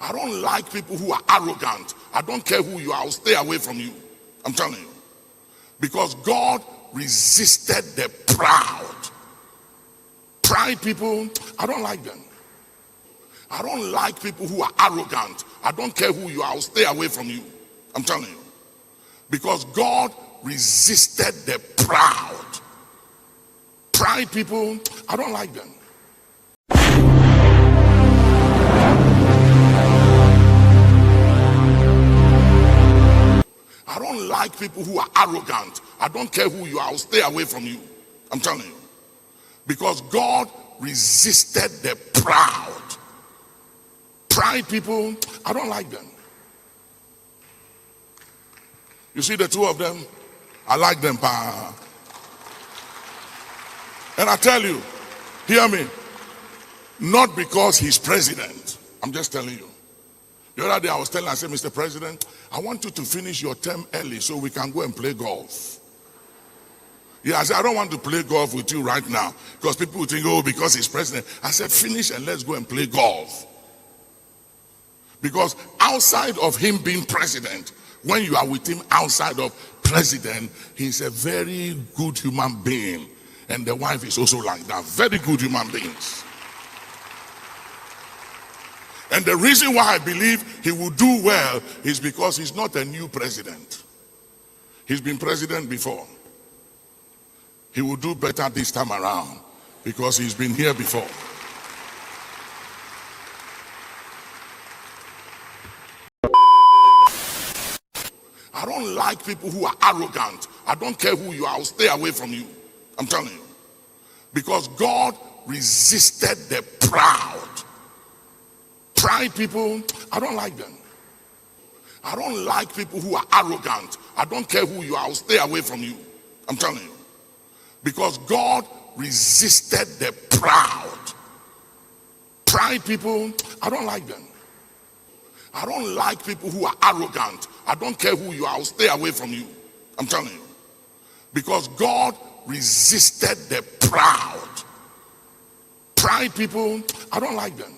I don't like people who are arrogant. I don't care who you are, I'll stay away from you. I'm telling you. Because God resisted the proud. Pride people, I don't like them. I don't like people who are arrogant. I don't care who you are, I'll stay away from you. I'm telling you. Because God resisted the proud. Pride people, I don't like them. I don't like people who are arrogant. I don't care who you are, I'll stay away from you. I'm telling you. Because God resisted the proud. Pride people, I don't like them. You see the two of them? I like them. And I tell you, hear me, not because he's president. I'm just telling you. The other day I was telling, I said, Mr. President, I want you to finish your term early so we can go and play golf. Yeah, I said, I don't want to play golf with you right now because people will think, oh, because he's president. I said, finish and let's go and play golf. Because outside of him being president, when you are with him outside of president, he's a very good human being. And the wife is also like that. Very good human beings. And the reason why I believe he will do well is because he's not a new president. He's been president before. He will do better this time around because he's been here before. I don't like people who are arrogant. I don't care who you are, I'll stay away from you. I'm telling you. Because God resisted the proud. Pride people, I don't like them. I don't like people who are arrogant. I don't care who you are, I'll stay away from you. I'm telling you. Because God resisted the proud. Pride people, I don't like them. I don't like people who are arrogant. I don't care who you are, I'll stay away from you. I'm telling you. Because God resisted the proud. Pride people, I don't like them.